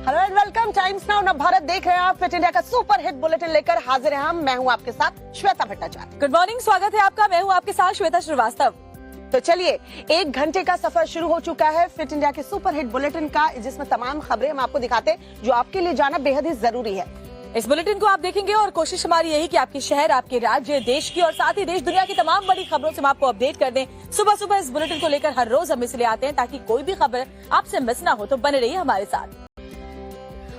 Hello and welcome times now Bharat देख रहे हैं आप। फिट इंडिया का सुपर हिट बुलेटिन लेकर हाजिर हैं हम। मैं हूं आपके साथ श्वेता भट्टाचार्य। गुड मॉर्निंग, स्वागत है आपका। मैं हूं आपके साथ श्वेता श्रीवास्तव। तो चलिए, 1 घंटे का सफर शुरू हो चुका है फिट इंडिया के सुपर हिट बुलेटिन का, जिसमें तमाम खबरें हम आपको दिखाते हैं जो आपके लिए जाना बेहद ही जरूरी है। इस बुलेटिन को आप देखेंगे और कोशिश हमारी यही कि आपके शहर, आपके राज्य, देश की और साथ ही देश दुनिया की तमाम बड़ी खबरों से हम आपको अपडेट कर दें। सुबह सुबह इस बुलेटिन को लेकर हर रोज हम इसलिए आते हैं ताकि कोई भी खबर आपसे मिस ना हो। तो बने रहिए हमारे साथ।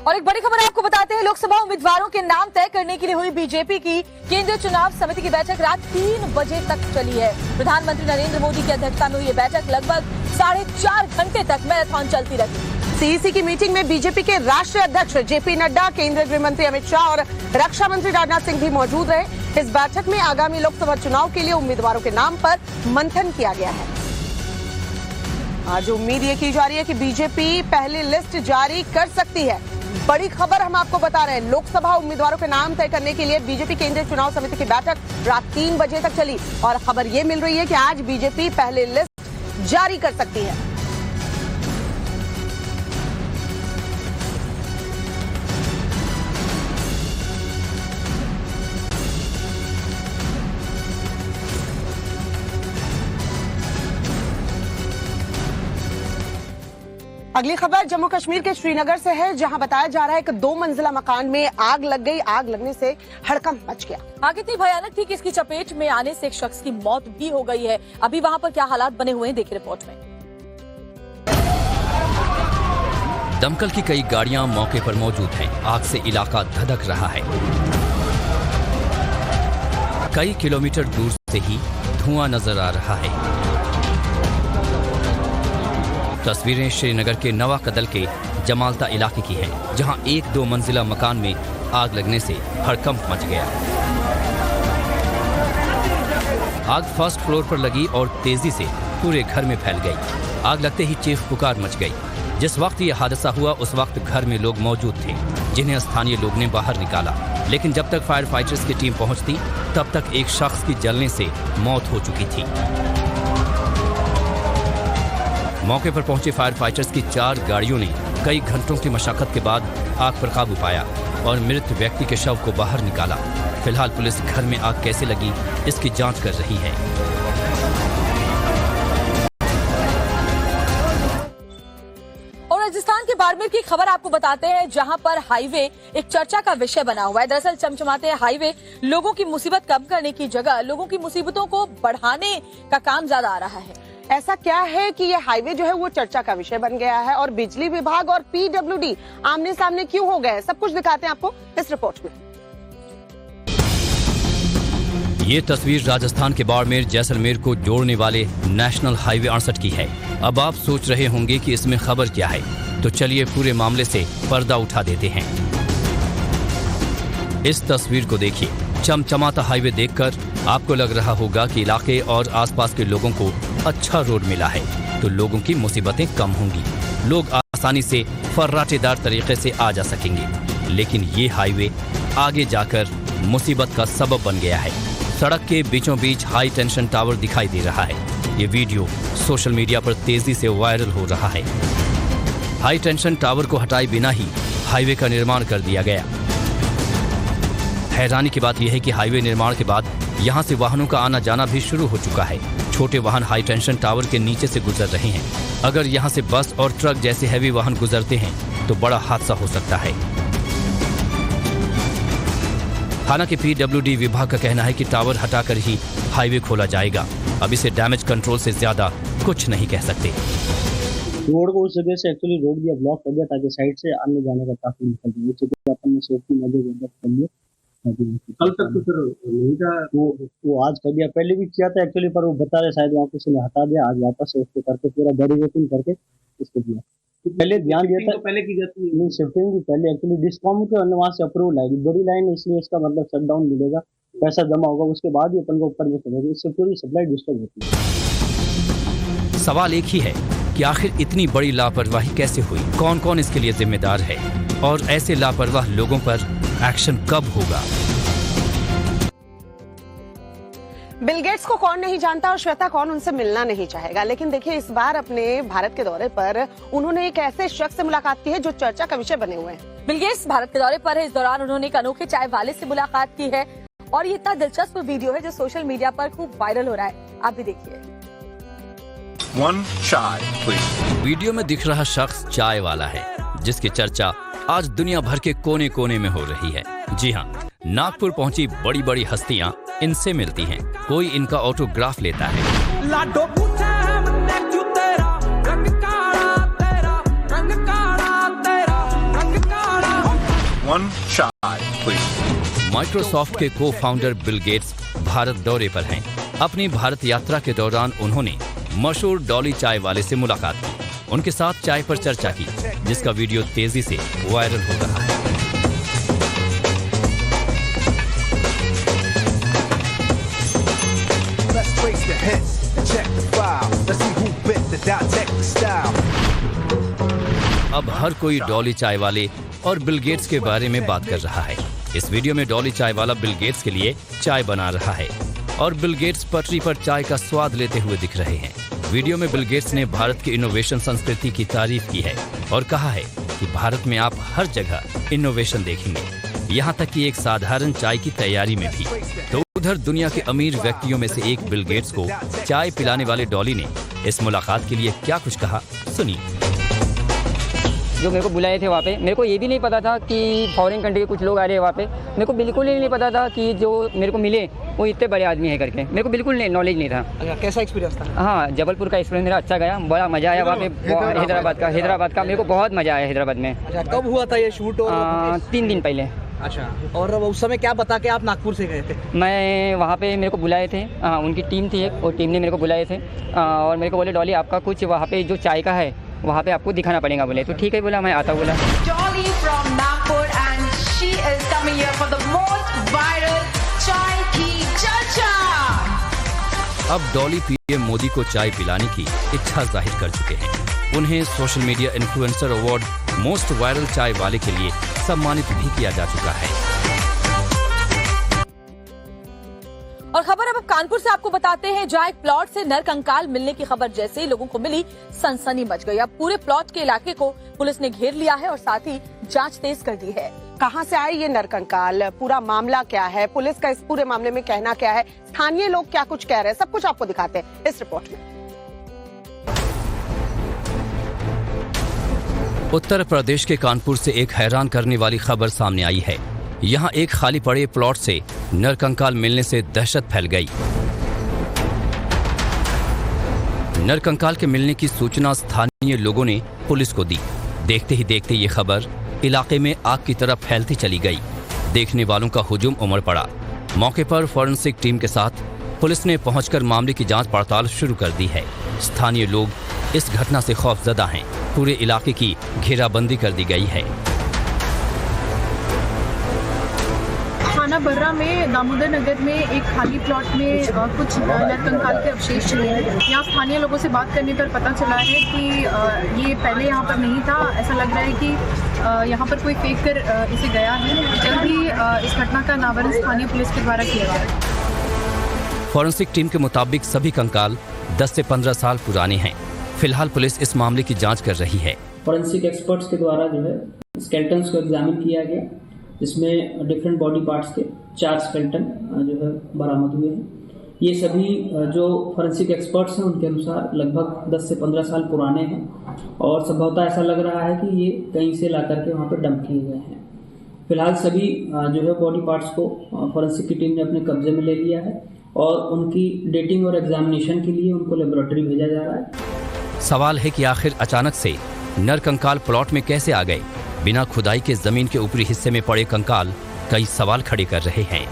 और एक बड़ी खबर आपको बताते हैं, लोकसभा उम्मीदवारों के नाम तय करने के लिए हुई बीजेपी की केंद्रीय चुनाव समिति की बैठक रात 3 बजे तक चली है। प्रधानमंत्री नरेंद्र मोदी की अध्यक्षता में हुई ये बैठक लगभग 4.5 घंटे तक मैराथन चलती रही। सीईसी की मीटिंग में बीजेपी के राष्ट्रीय अध्यक्ष जेपी नड्डा, केंद्रीय गृह मंत्री अमित शाह और रक्षा मंत्री राजनाथ सिंह भी मौजूद रहे। इस बैठक में आगामी लोकसभा चुनाव के लिए उम्मीदवारों के नाम पर मंथन किया गया है। आज उम्मीद ये की जा रही है कि बीजेपी पहली लिस्ट जारी कर सकती है। बड़ी खबर हम आपको बता रहे हैं, लोकसभा उम्मीदवारों के नाम तय करने के लिए बीजेपी केंद्रीय चुनाव समिति की बैठक रात 3 बजे तक चली और खबर ये मिल रही है कि आज बीजेपी पहली लिस्ट जारी कर सकती है। अगली खबर जम्मू कश्मीर के श्रीनगर से है, जहां बताया जा रहा है कि 2 मंजिला मकान में आग लग गई। आग लगने से हड़कंप मच गया। आग इतनी भयानक थी कि इसकी चपेट में आने से एक शख्स की मौत भी हो गई है। अभी वहां पर क्या हालात बने हुए हैं, देखिए रिपोर्ट में। दमकल की कई गाड़ियां मौके पर मौजूद हैं। आग से इलाका धधक रहा है। कई किलोमीटर दूर से ही धुआं नजर आ रहा है। तस्वीरें श्रीनगर के नवा कदल के जमालता इलाके की हैं, जहां 1-2 मंजिला मकान में आग लगने से हड़कंप मच गया। आग फर्स्ट फ्लोर पर लगी और तेजी से पूरे घर में फैल गई। आग लगते ही चीख पुकार मच गई। जिस वक्त यह हादसा हुआ उस वक्त घर में लोग मौजूद थे, जिन्हें स्थानीय लोग ने बाहर निकाला, लेकिन जब तक फायर फाइटर्स की टीम पहुंचती तब तक एक शख्स की जलने से मौत हो चुकी थी। मौके पर पहुंचे फायर फाइटर्स की 4 गाड़ियों ने कई घंटों की मशक्कत के बाद आग पर काबू पाया और मृत व्यक्ति के शव को बाहर निकाला। फिलहाल पुलिस घर में आग कैसे लगी इसकी जांच कर रही है। और राजस्थान के बाड़मेर की खबर आपको बताते हैं, जहां पर हाईवे एक चर्चा का विषय बना हुआ है। दरअसल चमचमाते हाईवे लोगों की मुसीबत कम करने की जगह लोगों की मुसीबतों को बढ़ाने का काम ज्यादा आ रहा है। ऐसा क्या है कि ये हाईवे जो है वो चर्चा का विषय बन गया है और बिजली विभाग और पीडब्ल्यूडी आमने सामने क्यों हो गए, सब कुछ दिखाते हैं आपको इस रिपोर्ट में। ये तस्वीर राजस्थान के बाड़मेर जैसलमेर को जोड़ने वाले नेशनल हाईवे 68 की है। अब आप सोच रहे होंगे कि इसमें खबर क्या है, तो चलिए पूरे मामले से पर्दा उठा देते हैं। इस तस्वीर को देखिए। चमचमाता हाईवे देखकर आपको लग रहा होगा कि इलाके और आसपास के लोगों को अच्छा रोड मिला है तो लोगों की मुसीबतें कम होंगी, लोग आसानी से फर्राटेदार तरीके से आ जा सकेंगे। लेकिन ये हाईवे आगे जाकर मुसीबत का सबब बन गया है। सड़क के बीचों बीच हाई टेंशन टावर दिखाई दे रहा है। ये वीडियो सोशल मीडिया पर तेजी से वायरल हो रहा है। हाई टेंशन टावर को हटाए बिना ही हाईवे का निर्माण कर दिया गया। हैरानी की बात यह है कि हाईवे निर्माण के बाद यहाँ से वाहनों का आना जाना भी शुरू हो चुका है। छोटे वाहन हाई टेंशन टावर के नीचे से गुजर रहे हैं। अगर यहाँ से बस और ट्रक जैसे हैवी वाहन गुजरते हैं तो बड़ा हादसा हो सकता है। हालांकि पीडब्ल्यूडी विभाग का कहना है कि टावर हटाकर ही हाईवे खोला जाएगा। अब इसे डैमेज कंट्रोल से ज्यादा कुछ नहीं कह सकते। रोड को उस जगह से एक्चुअली रोड दिया ब्लॉक कर दिया ताकि साइड से आने जाने का काफी निकल जाए। उस जगह अपन ने सेफ्टी मेजर कर लिए। कल तक तो फिर नहीं था, वो आज कर दिया, पहले भी किया था एक्चुअली, पर वो बता रहे शायद वहाँ किसी ने हटा दिया। आज वापस से उसको करके पूरा बैरिकेडिंग करके इसको दिया। पहले ध्यान दिया था, पहले की जाती है नहीं शिफ्टिंग भी पहले एक्चुअली डिस्कॉम के वहाँ से अप्रूवल आएगी, बड़ी लाइन, इसलिए इसका मतलब शटडाउन मिलेगा, पैसा जमा होगा, उसके बाद ही अपन को ऊपर में चलेगा। इससे पूरी सप्लाई डिस्टर्ब होती है। सवाल एक ही है कि आखिर इतनी बड़ी लापरवाही कैसे हुई, कौन कौन इसके लिए जिम्मेदार है और ऐसे लापरवाह लोगों पर एक्शन कब होगा। बिल गेट्स को कौन नहीं जानता और श्वेता कौन उनसे मिलना नहीं चाहेगा, लेकिन देखिए इस बार अपने भारत के दौरे पर उन्होंने एक ऐसे शख्स से मुलाकात की है जो चर्चा का विषय बने हुए हैं। बिल गेट्स भारत के दौरे पर है। इस दौरान उन्होंने एक अनोखे चाय वाले से मुलाकात की है और ये इतना दिलचस्प वीडियो है जो सोशल मीडिया पर खूब वायरल हो रहा है। आप भी देखिए। One chai, please. वीडियो में दिख रहा शख्स चाय वाला है, जिसकी चर्चा आज दुनिया भर के कोने कोने में हो रही है। जी हाँ, नागपुर पहुंची बड़ी बड़ी हस्तियां इनसे मिलती हैं। कोई इनका ऑटोग्राफ लेता है। One chai, please. माइक्रोसॉफ्ट के को फाउंडर बिल गेट्स भारत दौरे पर हैं। अपनी भारत यात्रा के दौरान उन्होंने मशहूर डॉली चाय वाले से मुलाकात की, उनके साथ चाय पर चर्चा की, जिसका वीडियो तेजी से वायरल हो रहा है। अब हर कोई डॉली चाय वाले और बिल गेट्स के बारे में बात कर रहा है। इस वीडियो में डॉली चाय वाला बिल गेट्स के लिए चाय बना रहा है और बिल गेट्स पटरी पर चाय का स्वाद लेते हुए दिख रहे हैं। वीडियो में बिल गेट्स ने भारत की इनोवेशन संस्कृति की तारीफ की है और कहा है कि भारत में आप हर जगह इनोवेशन देखेंगे, यहाँ तक कि एक साधारण चाय की तैयारी में भी। तो उधर दुनिया के अमीर व्यक्तियों में से एक बिल गेट्स को चाय पिलाने वाले डॉली ने इस मुलाकात के लिए क्या कुछ कहा, सुनिए। जो मेरे को बुलाए थे वहाँ पे, मेरे को ये भी नहीं पता था कि फॉरेन कंट्री के कुछ लोग आ रहे हैं वहाँ पे। मेरे को बिल्कुल ही नहीं पता था कि जो मेरे को मिले वो इतने बड़े आदमी है करके। मेरे को बिल्कुल नॉलेज नहीं था। अच्छा, कैसा एक्सपीरियंस था? हाँ, जबलपुर का एक्सपीरियंस मेरा अच्छा गया, बड़ा मज़ा आया वहाँ पे। हैदराबाद का मेरे को बहुत मज़ा आया हैदराबाद में। अच्छा, कब हुआ था ये शूट? 3 दिन पहले। अच्छा, और उस समय क्या बता के आप नागपुर से गए थे? मैं वहाँ पे मेरे को बुलाए थे, उनकी टीम थी एक, और टीम ने मेरे को बुलाए थे और मेरे को बोले डॉली आपका कुछ वहाँ पे जो चाय का है वहाँ पे आपको दिखाना पड़ेगा। बोले तो ठीक है, बोला मैं आता हूँ। बोला Dolly from Nagpur and she is coming here for the most viral Chai Ki Charcha. अब डॉली पीएम मोदी को चाय पिलाने की इच्छा जाहिर कर चुके हैं। उन्हें social media influencer award most viral चाय वाले के लिए सम्मानित भी किया जा चुका है। और खबर अब कानपुर से आपको बताते हैं, जहां एक प्लॉट से नरकंकाल मिलने की खबर जैसे ही लोगों को मिली, सनसनी मच गई। अब पूरे प्लॉट के इलाके को पुलिस ने घेर लिया है और साथ ही जांच तेज कर दी है। कहां से आए ये नरकंकाल, पूरा मामला क्या है, पुलिस का इस पूरे मामले में कहना क्या है, स्थानीय लोग क्या कुछ कह रहे हैं, सब कुछ आपको दिखाते हैं इस रिपोर्ट में। उत्तर प्रदेश के कानपुर से एक हैरान करने वाली खबर सामने आई है। यहाँ एक खाली पड़े प्लॉट से नरकंकाल मिलने से दहशत फैल गई। नरकंकाल के मिलने की सूचना स्थानीय लोगों ने पुलिस को दी। देखते ही देखते ये खबर इलाके में आग की तरह फैलती चली गई। देखने वालों का हुजूम उमड़ पड़ा। मौके पर फॉरेंसिक टीम के साथ पुलिस ने पहुंचकर मामले की जांच पड़ताल शुरू कर दी है। स्थानीय लोग इस घटना से खौफजदा हैं। पूरे इलाके की घेराबंदी कर दी गई है। थाना बर्रा में दामोदर नगर में एक खाली प्लॉट में कुछ नरकंकाल के अवशेष मिले हैं। यहाँ स्थानीय लोगों से बात करने पर पता चला है कि ये पहले यहाँ पर नहीं था। ऐसा लग रहा है कि यहाँ पर कोई फेंक कर इसे गया है। जल्द ही इस घटना का अनावरण स्थानीय पुलिस के द्वारा किया गया। फॉरेंसिक टीम के मुताबिक सभी कंकाल 10 से 15 साल पुराने हैं। फिलहाल पुलिस इस मामले की जांच कर रही है। फॉरेंसिक एक्सपर्ट्स के द्वारा जो है स्केलेटन्स को एग्जामिन किया गया, जिसमें डिफरेंट बॉडी पार्ट्स के 4 स्केलेटन जो है बरामद हुए हैं। ये सभी जो फॉरेंसिक एक्सपर्ट्स हैं उनके अनुसार लगभग 10 से 15 साल पुराने हैं और संभवतः ऐसा लग रहा है कि ये कहीं से ला करके वहाँ पर डंप किए गए हैं। फिलहाल सभी जो है बॉडी पार्ट्स को फॉरेंसिक की टीम ने अपने कब्जे में ले लिया है और उनकी डेटिंग और एग्जामिनेशन के लिए उनको लेबोरेटरी भेजा जा रहा है। सवाल है कि आखिर अचानक से नरकंकाल प्लॉट में कैसे आ गए। बिना खुदाई के जमीन के ऊपरी हिस्से में पड़े कंकाल कई सवाल खड़े कर रहे हैं।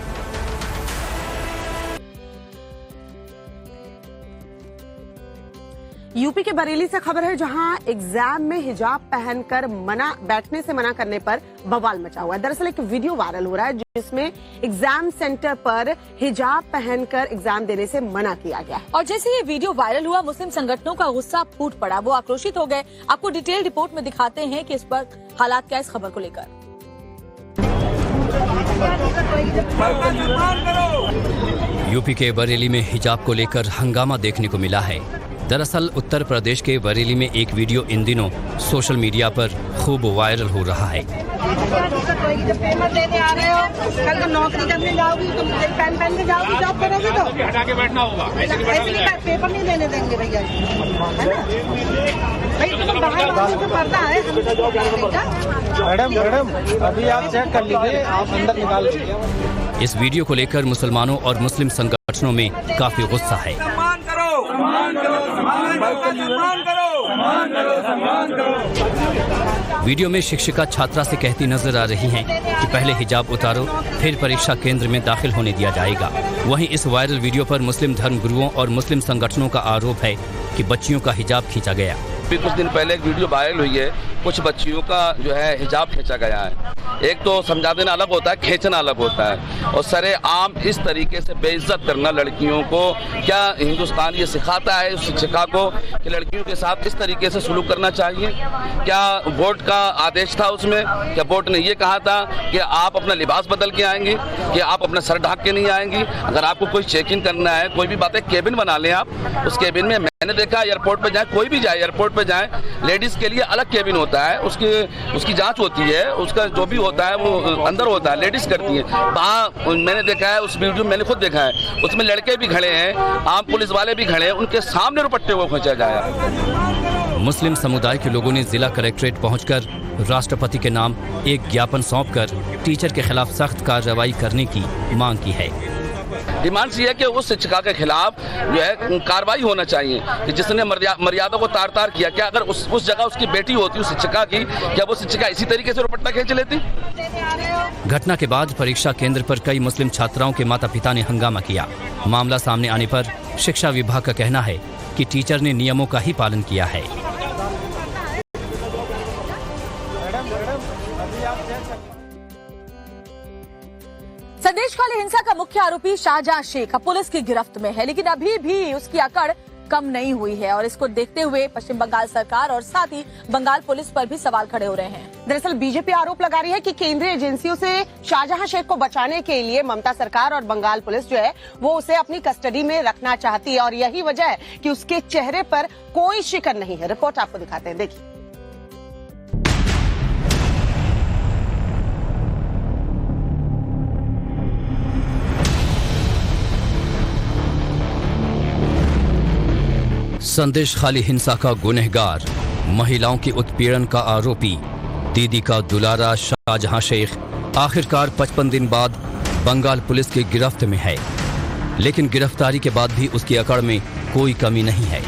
यूपी के बरेली से खबर है, जहां एग्जाम में हिजाब पहनकर बैठने से मना करने पर बवाल मचा हुआ है। दरअसल एक वीडियो वायरल हो रहा है जिसमें एग्जाम सेंटर पर हिजाब पहनकर एग्जाम देने से मना किया गया है। और जैसे ये वीडियो वायरल हुआ, मुस्लिम संगठनों का गुस्सा फूट पड़ा। वो आक्रोशित हो गए। आपको डिटेल रिपोर्ट में दिखाते हैं कि इस पर हालात क्या इस खबर को लेकर। यूपी के बरेली में हिजाब को लेकर हंगामा देखने को मिला है। दरअसल उत्तर प्रदेश के बरेली में एक वीडियो इन दिनों सोशल मीडिया पर खूब वायरल हो रहा है। पेपर लेने आ रहे हो, कल को नौकरी करने जाओगी तो पेन पहन के जाओगी, जॉब करोगी तो हटा के बैठना होगा। ऐसे पेपर नहीं देने देंगे भैया, है ना भाई? तो बाहर वाले को पता है। मैडम अभी आप चेक कर लीजिए, आप अंदर निकाल लीजिए। इस वीडियो को लेकर मुसलमानों और मुस्लिम संगठनों में काफी गुस्सा है। वीडियो में शिक्षिका छात्रा से कहती नजर आ रही हैं कि पहले हिजाब उतारो, फिर परीक्षा केंद्र में दाखिल होने दिया जाएगा। वहीं इस वायरल वीडियो पर मुस्लिम धर्मगुरुओं और मुस्लिम संगठनों का आरोप है कि बच्चियों का हिजाब खींचा गया। कुछ दिन पहले एक वीडियो वायरल हुई है, कुछ बच्चियों का जो है हिजाब खींचा गया है। एक तो समझा देना अलग होता है, खींचना अलग होता है। और सरेआम इस तरीके से बेइज्जत करना लड़कियों को, क्या हिंदुस्तान ये सिखाता है उस शिक्षिका को कि लड़कियों के साथ इस तरीके से सलूक करना चाहिए? क्या बोर्ड का आदेश था उसमें? क्या बोर्ड ने ये कहा था कि आप अपना लिबास बदल के आएंगे, कि आप अपना सर ढक के नहीं आएंगी? अगर आपको कोई चेक इन करना है, कोई भी बात है, केबिन बना लें आप। उस केबिन में मैंने देखा एयरपोर्ट पे जाए, कोई भी जाए एयरपोर्ट पे जाए, लेडीज के लिए अलग केबिन होता है, उसकी जांच होती है, उसका जो भी होता है वो अंदर होता है, लेडीज करती है। वहाँ मैंने देखा है, उस वीडियो मैंने खुद देखा है, उसमें लड़के भी खड़े हैं, आम पुलिस वाले भी खड़े हैं, उनके सामने दुपट्टे को खींचा जाए। मुस्लिम समुदाय के लोगों ने जिला कलेक्ट्रेट पहुंचकर राष्ट्रपति के नाम एक ज्ञापन सौंपकर टीचर के खिलाफ सख्त कार्रवाई करने की मांग की है। डिमांड ये है कि उस शिक्षिका के खिलाफ जो है कार्रवाई होना चाहिए कि जिसने मर्यादा को तार-तार किया। क्या अगर उस जगह उसकी बेटी होती, उस शिक्षिका की, क्या वो शिक्षिका इसी तरीके से दुपट्टा खींच लेती? घटना के बाद परीक्षा केंद्र पर कई मुस्लिम छात्राओं के माता पिता ने हंगामा किया। मामला सामने आने पर शिक्षा विभाग का कहना है कि टीचर ने नियमों का ही पालन किया है। संदेश खाली हिंसा का मुख्य आरोपी शाहजहां शेख पुलिस की गिरफ्त में है, लेकिन अभी भी उसकी अकड़ कम नहीं हुई है और इसको देखते हुए पश्चिम बंगाल सरकार और साथ ही बंगाल पुलिस पर भी सवाल खड़े हो रहे हैं। दरअसल बीजेपी आरोप लगा रही है कि केंद्रीय एजेंसियों से शाहजहां शेख को बचाने के लिए ममता सरकार और बंगाल पुलिस जो है वो उसे अपनी कस्टडी में रखना चाहती है और यही वजह है कि उसके चेहरे पर कोई शिकन नहीं है। रिपोर्ट आपको दिखाते हैं, देखिए। संदेश खाली हिंसा का गुनहगार, महिलाओं की उत्पीड़न का आरोपी, दीदी का दुलारा शाहजहां शेख आखिरकार 55 दिन बाद बंगाल पुलिस की गिरफ्त में है। लेकिन गिरफ्तारी के बाद भी उसकी अकड़ में कोई कमी नहीं है।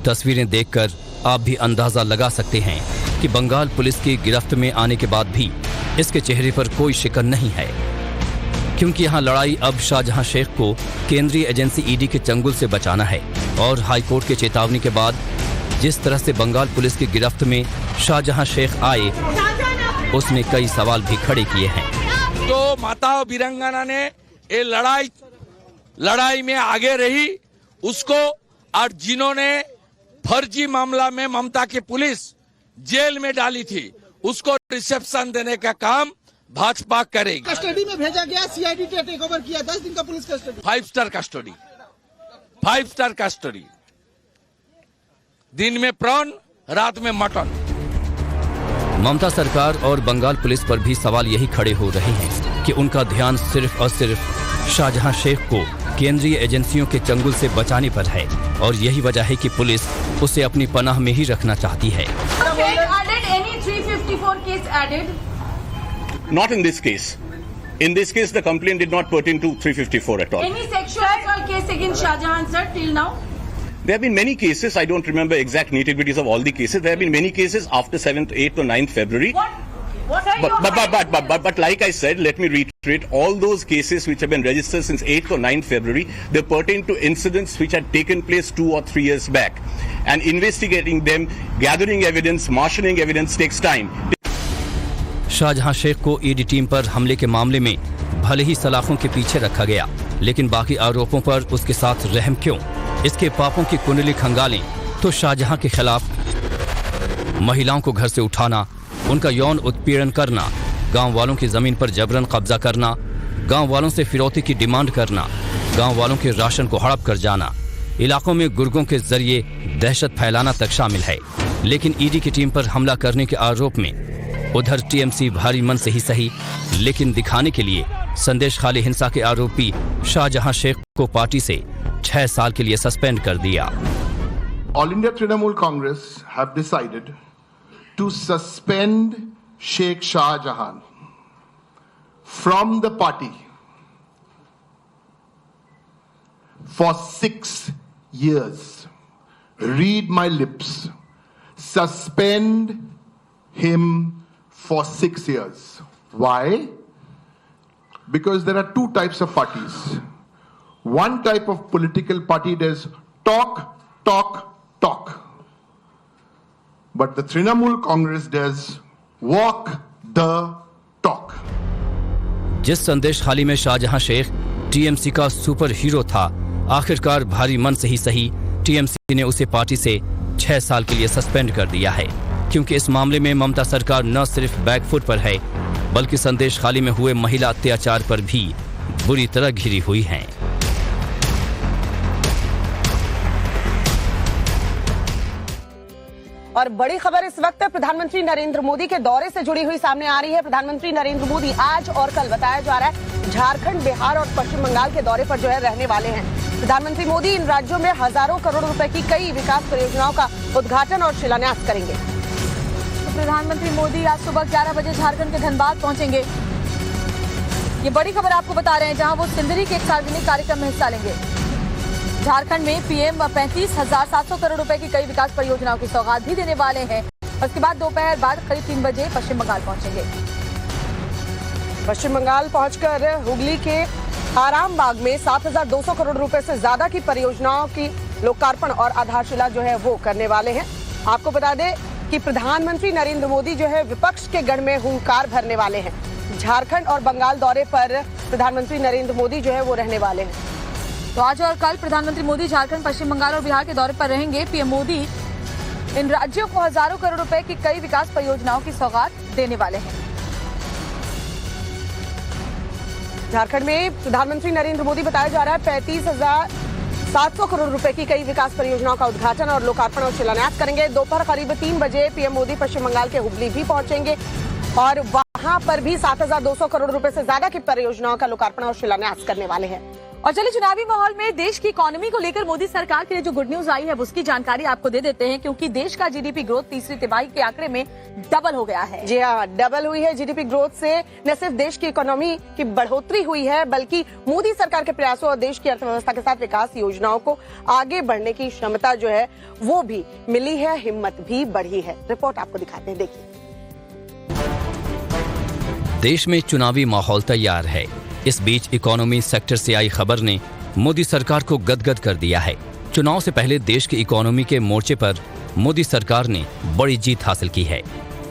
तस्वीरें देखकर आप भी अंदाजा लगा सकते हैं कि बंगाल पुलिस की गिरफ्त में आने के बाद भी इसके चेहरे पर कोई शिकन नहीं है, क्योंकि यहाँ लड़ाई अब शाहजहां शेख को केंद्रीय एजेंसी ईडी के चंगुल से बचाना है। और हाईकोर्ट के चेतावनी के बाद जिस तरह से बंगाल पुलिस की गिरफ्त में शाहजहां शेख आए, उसने कई सवाल भी खड़े किए हैं। तो माता वीरांगना ने ये लड़ाई में आगे रही उसको, और जिन्होंने फर्जी मामला में ममता की पुलिस जेल में डाली थी उसको रिसेप्शन देने का काम भाजपा करेगी। कस्टडी में भेजा गया, सीआईडी ने टेक ओवर किया, 10 दिन का police custody, 5 star custody, 5 star custody, दिन में प्रॉन, रात में मटन। ममता सरकार और बंगाल पुलिस पर भी सवाल यही खड़े हो रहे हैं कि उनका ध्यान सिर्फ और सिर्फ शाहजहां शेख को केंद्रीय एजेंसियों के चंगुल से बचाने पर है और यही वजह है कि पुलिस उसे अपनी पनाह में ही रखना चाहती है। Not in this case. In this case, the complaint did not pertain to 354 at all. Any sexual assault case against Shahjahan sir till now? There have been many cases. I don't remember exact nitty-gritties of all the cases. There have been many cases after 7th, 8th or 9th February. What are you But like I said, let me reiterate, all those cases which have been registered since 8th or 9th February, they pertain to incidents which had taken place 2 or 3 years back. And investigating them, gathering evidence, marshalling evidence takes time. Shahjahan Sheikh को ED team पर हमले के मामले में भले ही सलाखों के पीछे रखा गया, लेकिन बाकी आरोपों पर उसके साथ रहम क्यों? इसके पापों की कुंडली खंगालें तो शाहजहां के खिलाफ महिलाओं को घर से उठाना, उनका यौन उत्पीड़न करना, गांव वालों की जमीन पर जबरन कब्जा करना, गांव वालों से फिरौती की डिमांड करना, गांव वालों के राशन को हड़प कर जाना, इलाकों में गुर्गों के जरिए दहशत फैलाना तक शामिल है। लेकिन ईडी की टीम पर हमला करने के आरोप में उधर टीएमसी भारी मन से ही सही, लेकिन दिखाने के लिए संदेश खाली हिंसा के आरोपी शाहजहां शेख को पार्टी से 6 साल के लिए सस्पेंड कर दिया। All India Trinamool Congress have decided to suspend Sheikh Shah Jahan from the party for 6 years. Read my lips. Suspend him for 6 years. Why? Because there are two types of parties. One type of political party does talk. But the Trinamool Congress does walk the talk. जिस संदेश खाली में Shahjahan Sheikh TMC का super hero था, आखिरकार भारी मन से ही सही टीएमसी ने उसे पार्टी से 6 साल के लिए सस्पेंड कर दिया है, क्योंकि इस मामले में ममता सरकार न सिर्फ बैकफुट पर है, बल्कि संदेश खाली में हुए महिला अत्याचार पर भी बुरी तरह घिरी हुई है। और बड़ी खबर इस वक्त प्रधानमंत्री नरेंद्र मोदी के दौरे से जुड़ी हुई सामने आ रही है। प्रधानमंत्री नरेंद्र मोदी आज और कल बताया जा रहा है झारखंड, बिहार और पश्चिम बंगाल के दौरे पर जो है रहने वाले हैं। प्रधानमंत्री मोदी इन राज्यों में हजारों करोड़ रुपए की कई विकास परियोजनाओं का उद्घाटन और शिलान्यास करेंगे। तो प्रधानमंत्री मोदी आज सुबह 11 बजे झारखंड के धनबाद पहुंचेंगे। ये बड़ी खबर आपको बता रहे हैं, जहां वो सिंदरी के एक सार्वजनिक कार्यक्रम में हिस्सा लेंगे। झारखंड में पीएम 35,700 करोड़ रुपए की कई विकास परियोजनाओं की सौगात भी देने वाले हैं। उसके बाद दोपहर बाद करीब 3 बजे पश्चिम बंगाल पहुंचेंगे। पश्चिम बंगाल पहुंचकर हुगली के आरामबाग में 7,200 करोड़ रुपए से ज्यादा की परियोजनाओं की लोकार्पण और आधारशिला जो है वो करने वाले हैं। आपको बता दें कि प्रधानमंत्री नरेंद्र मोदी जो है विपक्ष के गढ़ में हुंकार भरने वाले हैं। झारखंड और बंगाल दौरे पर प्रधानमंत्री नरेंद्र मोदी जो है वो रहने वाले हैं। तो आज और कल प्रधानमंत्री मोदी झारखंड, पश्चिम बंगाल और बिहार के दौरे पर रहेंगे। पीएम मोदी इन राज्यों को हजारों करोड़ रुपए की कई विकास परियोजनाओं की सौगात देने वाले हैं। झारखंड में प्रधानमंत्री नरेंद्र मोदी बताया जा रहा है 35,700 करोड़ रुपए की कई विकास परियोजनाओं का उद्घाटन और लोकार्पण और शिलान्यास करेंगे। दोपहर करीब 3 बजे पीएम मोदी पश्चिम बंगाल के हुगली भी पहुंचेंगे और वहां पर भी 7,200 करोड़ रुपए से ज्यादा की परियोजनाओं का लोकार्पण और शिलान्यास करने वाले हैं। और चलिए चुनावी माहौल में देश की इकोनॉमी को लेकर मोदी सरकार के लिए जो गुड न्यूज आई है उसकी जानकारी आपको दे देते हैं, क्योंकि देश का जीडीपी ग्रोथ तीसरी तिमाही के आंकड़े में डबल हो गया है। जी हाँ, डबल हुई है। जीडीपी ग्रोथ से न सिर्फ देश की इकोनॉमी की बढ़ोतरी हुई है, बल्कि मोदी सरकार के प्रयासों और देश की अर्थव्यवस्था के साथ विकास योजनाओं को आगे बढ़ने की क्षमता जो है वो भी मिली है, हिम्मत भी बढ़ी है। रिपोर्ट आपको दिखाते हैं, देखिए। देश में चुनावी माहौल तैयार है। इस बीच इकोनॉमी सेक्टर से आई खबर ने मोदी सरकार को गदगद कर दिया है। चुनाव से पहले देश की इकोनॉमी के मोर्चे पर मोदी सरकार ने बड़ी जीत हासिल की है।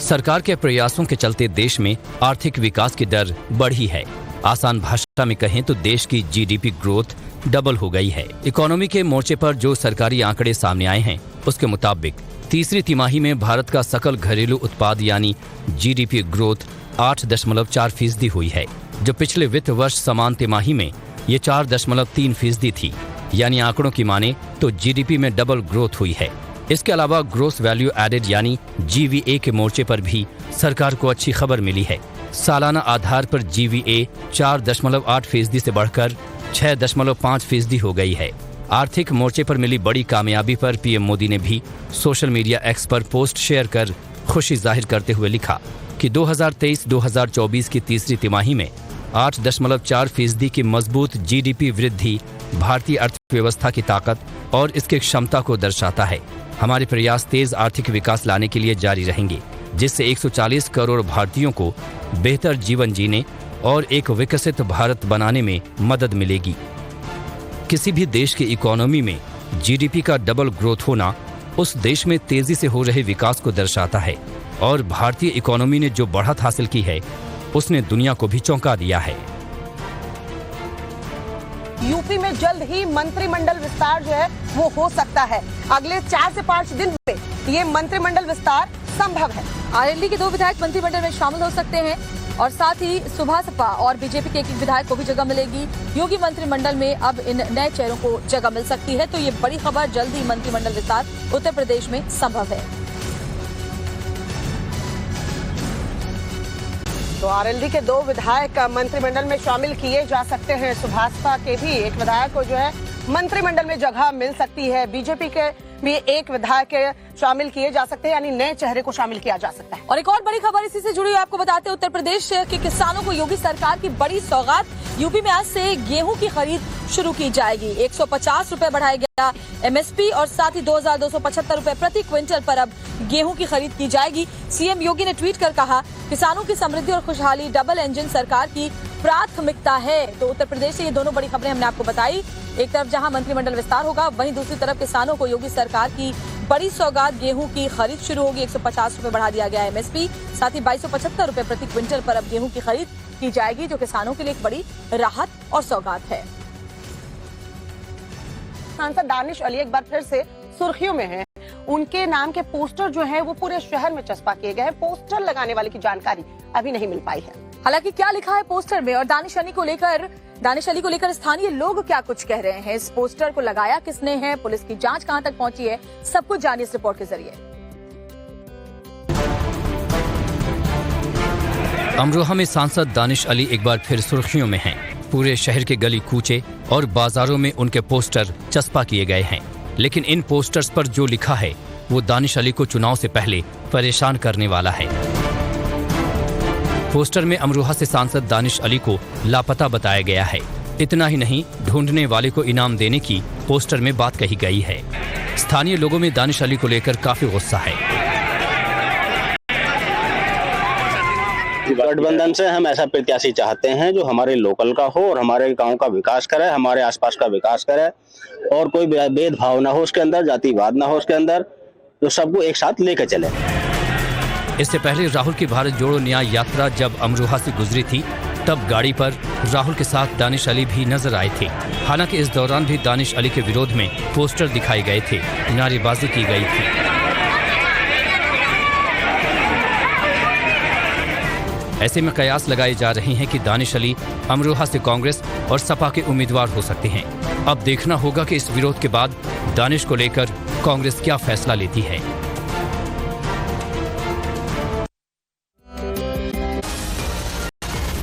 सरकार के प्रयासों के चलते देश में आर्थिक विकास की दर बढ़ी है। आसान भाषा में कहें तो देश की जीडीपी ग्रोथ डबल हो गई है। इकोनॉमी के मोर्चे पर जो सरकारी आंकड़े सामने आए हैं उसके मुताबिक तीसरी तिमाही में भारत का सकल घरेलू उत्पाद यानी जीडीपी ग्रोथ 8.4% हुई है, जो पिछले वित्त वर्ष समान तिमाही में ये 4.3% थी। यानी आंकड़ों की माने तो जीडीपी में डबल ग्रोथ हुई है। इसके अलावा ग्रोस वैल्यू एडेड यानी जीवीए के मोर्चे पर भी सरकार को अच्छी खबर मिली है। सालाना आधार पर जीवीए 4.8% से बढ़कर 6.5% हो गई है। आर्थिक मोर्चे पर मिली बड़ी कामयाबी पर पीएम मोदी ने भी सोशल मीडिया एक्स पर पोस्ट शेयर कर खुशी जाहिर करते हुए लिखा कि 2023-2024 की तीसरी तिमाही में 8.4% की मजबूत जीडीपी वृद्धि भारतीय अर्थव्यवस्था की ताकत और इसकी क्षमता को दर्शाता है। हमारे प्रयास तेज आर्थिक विकास लाने के लिए जारी रहेंगे, जिससे 140 करोड़ भारतीयों को बेहतर जीवन जीने और एक विकसित भारत बनाने में मदद मिलेगी। किसी भी देश की इकोनॉमी में जीडीपी का डबल ग्रोथ होना उस देश में तेजी से हो रहे विकास को दर्शाता है और भारतीय इकोनॉमी ने जो बढ़त हासिल की है उसने दुनिया को भी चौंका दिया है। यूपी में जल्द ही मंत्रिमंडल विस्तार जो है वो हो सकता है। अगले 4 से 5 दिन में ये मंत्रिमंडल विस्तार संभव है। आरएलडी के 2 विधायक मंत्रिमंडल में शामिल हो सकते हैं। और साथ ही सुबह सपा और बीजेपी के एक विधायक को भी जगह मिलेगी। योगी मंत्रिमंडल में अब इन नए चेहरों को जगह मिल सकती है। तो ये बड़ी खबर, जल्द ही मंत्रिमंडल विस्तार उत्तर प्रदेश में संभव है। तो आरएलडी के 2 विधायक मंत्रिमंडल में शामिल किए जा सकते हैं। सुभाषपा के भी एक विधायक को जो है मंत्रिमंडल में जगह मिल सकती है। बीजेपी के भी एक विधायक शामिल किए जा सकते हैं, यानी नए चेहरे को शामिल किया जा सकता है। और एक और बड़ी खबर इसी से जुड़ी हुई आपको बताते हैं, उत्तर प्रदेश के किसानों को योगी सरकार की बड़ी सौगात। यूपी में आज से गेहूं की खरीद शुरू की जाएगी। 150 रुपए बढ़ाया गया एमएसपी और साथ ही 2275 रुपए प्रति क्विंटल पर अब गेहूं की खरीद की जाएगी। सीएम योगी ने ट्वीट कर कहा, किसानों की समृद्धि और खुशहाली डबल इंजन सरकार की प्राथमिकता है। तो उत्तर प्रदेश से ये दोनों बड़ी खबरें हमने आपको बताई। एक तरफ जहां मंत्रिमंडल विस्तार होगा, वहीं दूसरी तरफ किसानों को योगी सरकार की बड़ी सौगात, गेहूं की खरीद शुरू होगी। 150 रुपए बढ़ा दिया गया एमएसपी, साथ ही 2275 रुपए प्रति क्विंटल पर अब गेहूं की खरीद की जाएगी, जो किसानों के लिए एक बड़ी राहत और सौगात है। सांसद दानिश अली एक बार फिर से सुर्खियों में हैं। उनके नाम के पोस्टर जो है वो पूरे शहर में चस्पा किए गए हैं। पोस्टर लगाने वाले की जानकारी अभी नहीं मिल पाई है। हालांकि क्या लिखा है पोस्टर में और दानिश अली को लेकर स्थानीय लोग क्या कुछ कह रहे हैं, इस पोस्टर को लगाया किसने है, पुलिस की जांच कहां तक पहुंची है, सब कुछ जानिए इस रिपोर्ट के जरिए। अमरोहा में सांसद दानिश अली एक बार फिर सुर्खियों में हैं। पूरे शहर के गली कूचे और बाजारों में उनके पोस्टर चस्पा किए गए हैं, लेकिन इन पोस्टर्स पर जो लिखा है वो दानिश अली को चुनाव से पहले परेशान करने वाला है। पोस्टर में अमरोहा से सांसद दानिश अली को लापता बताया गया है। इतना ही नहीं, ढूंढने वाले को इनाम देने की पोस्टर में बात कही गई है। स्थानीय लोगों में दानिश अली को लेकर काफी गुस्सा है। गठबंधन से हम ऐसा प्रत्याशी चाहते हैं जो हमारे लोकल का हो और हमारे गांव का विकास करे, हमारे आसपास का विकास करे और कोई भेदभाव ना हो उसके अंदर, जातिवाद ना हो उसके अंदर, तो सबको एक साथ लेकर चले। इससे पहले राहुल की भारत जोड़ो न्याय यात्रा जब अमरोहा से गुजरी थी, तब गाड़ी पर राहुल के साथ दानिश अली भी नजर आए थे। हालांकि इस दौरान भी दानिश अली के विरोध में पोस्टर दिखाए गए थे, नारेबाजी की गई थी। ऐसे में कयास लगाए जा रहे हैं कि दानिश अली अमरोहा से कांग्रेस और सपा के उम्मीदवार हो सकते हैं। अब देखना होगा कि इस विरोध के बाद दानिश को लेकर कांग्रेस क्या फैसला लेती है।